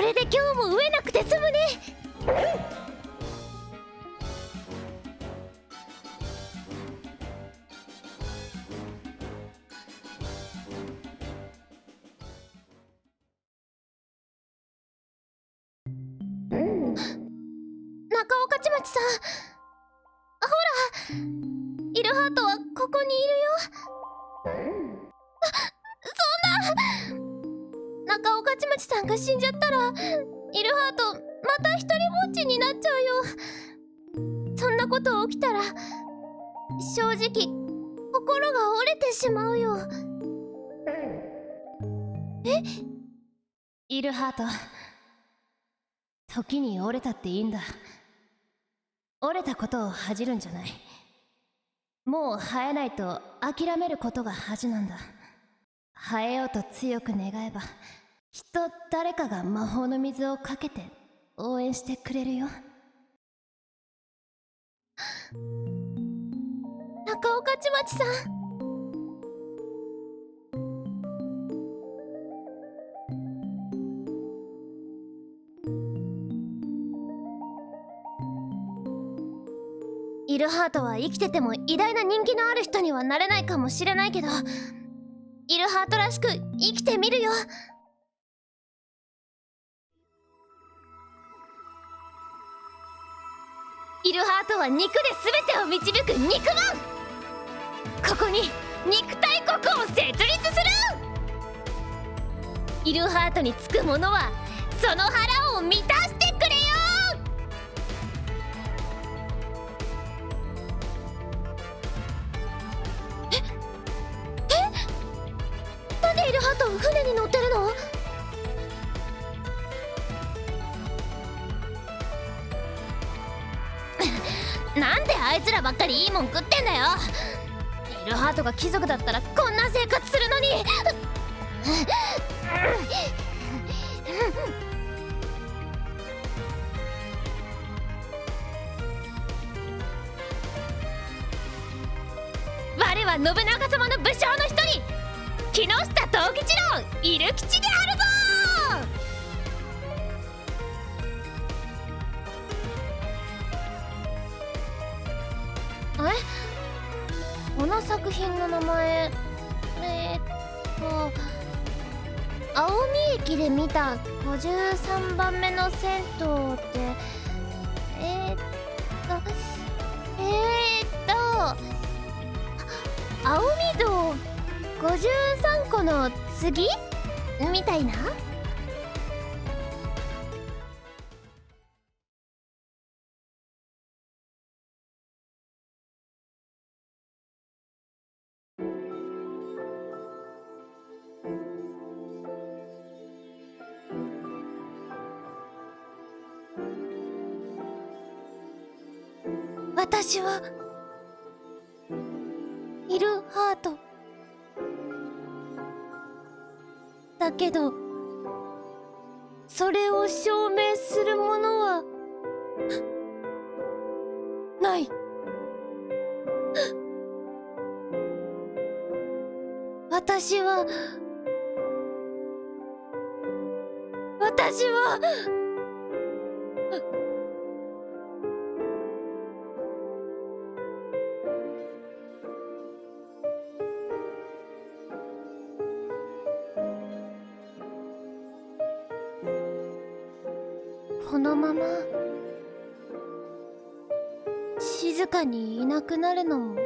れで今日も飢えなくて済むね。中尾勝町さん、ほら、イルハートはここにいるよ。そんな、中尾勝町さんが死んじゃったらイルハートまた一人ぼっちになっちゃうよ。そんなこと起きたら正直心が折れてしまうよ。え？イルハート、時に折れたっていいんだ。折れたことを恥じるんじゃない。もう生えないと諦めることが恥なんだ。生えようと強く願えば、きっと誰かが魔法の水をかけて応援してくれるよ。中尾勝町さん、イルハートは生きてても偉大な人気のある人にはなれないかもしれないけど、イルハートらしく生きてみるよ。イルハートは肉で全てを導く肉マン。ここに肉大国を設立する。イルハートにつくものはその腹を満たしてくれよ。なんでイルハート船に乗ってるの？なんであいつらばっかりいいもん食ってんだよ。イルハートが貴族だったらこんな生活するのに。我は信長様の武将の一人、木下藤吉郎イル吉であるぞ。この作品の名前、青海駅で見た53番目の銭湯って、青海道53個の次みたいな。私はイルハートだけど、それを証明するものはない。私はこのまま静かにいなくなるのも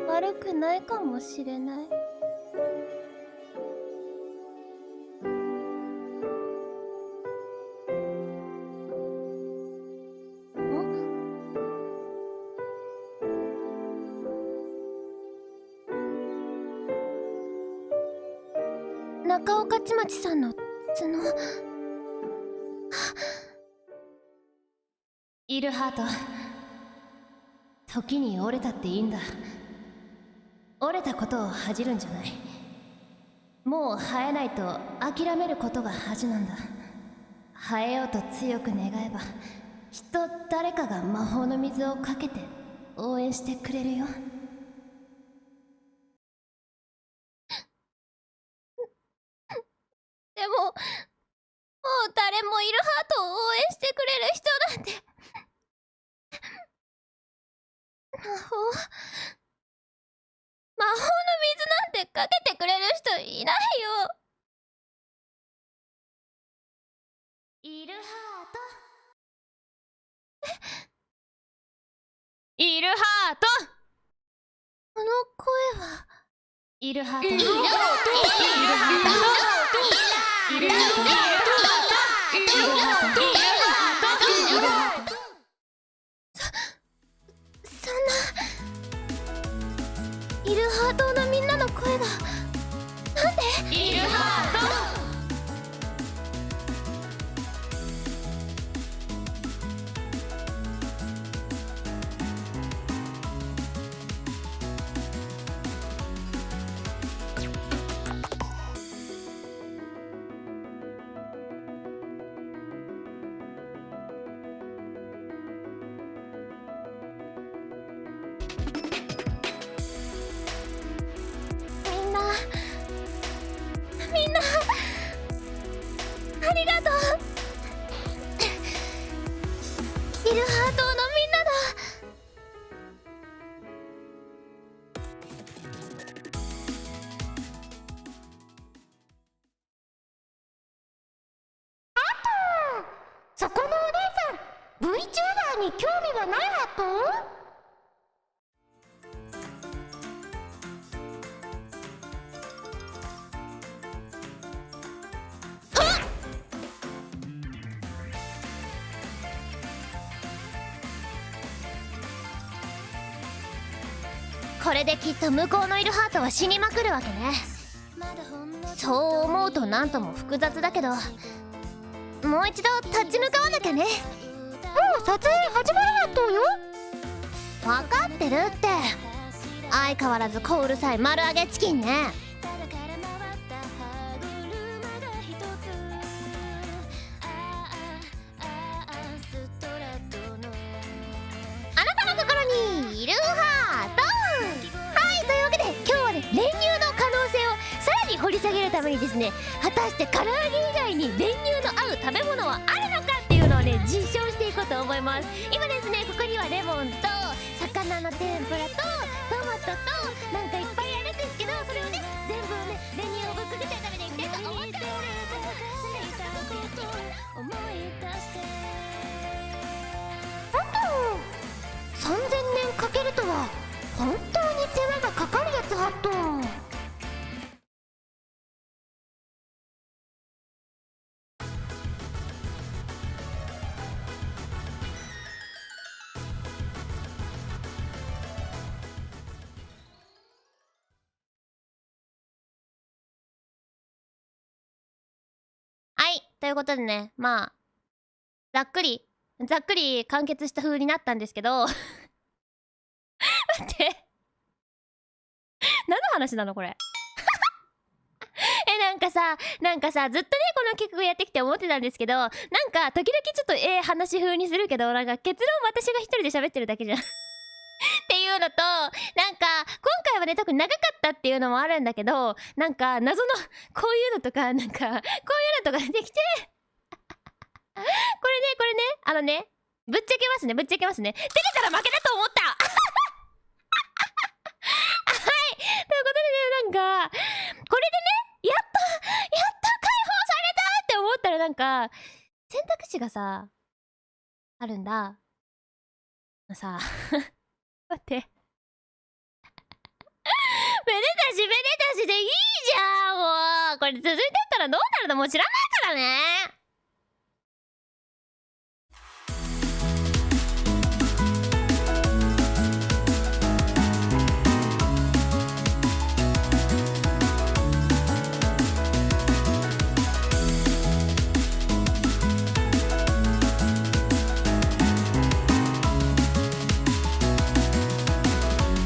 悪くないかもしれない。中尾勝町さんの角。イルハート、時に折れたっていいんだ。折れたことを恥じるんじゃない。もう生えないと諦めることが恥なんだ。生えようと強く願えば、きっと誰かが魔法の水をかけて応援してくれるよ。でも、もう誰もいイルハートを応援してくれる人なんて魔法の水なんてかけてくれる人いないよ。イルハイルハート。この声はイルハートイルハート。イルハート。イルハート。イルハート。イルハート。イルハート。そんなイルハー島のみんなの声がなんでイルハート。みんなありがとう。イルハー島のみんなだ。そこのお姉さん VTuber に興味はないわと。これできっと向こうのイルハートは死にまくるわけね。そう思うとなんとも複雑だけど、もう一度立ち向かわなきゃね。もう撮影始まるわとよ。分かってるって。相変わらず小うるさい丸揚げチキンね。あなたの心にイルハート。はい、というわけで今日はね、練乳の可能性をさらに掘り下げるためにですね、果たして唐揚げ以外に練乳の合う食べ物はあるのかっていうのをね、実証していこうと思います。今ですね、ここにはレモンと魚の天ぷらとトマトとなんかいっぱいあるんですけど、それをね全部をね練乳をぶっかけて食べていきたいと思ってます。3000年かけるとは本当に世話がかかるやつはっと。はい、ということでね、まあざっくり完結した風になったんですけど待って何の話なのこれなんかさずっとねこの企画やってきて思ってたんですけど、なんか時々ちょっと話風にするけど、なんか結論私が一人で喋ってるだけじゃんっていうのと、なんか今回はね特に長かったっていうのもあるんだけど、なんか謎のこういうのとかなんかこういうのとかできてこれねぶっちゃけますね出てたら負けだと思ったはい、ということでね、なんかこれでねやっと解放されたって思ったら、なんか選択肢がさあるんださ待ってめでたしでいいじゃん。もうこれ続いてったらどうなるのもう知らないからね。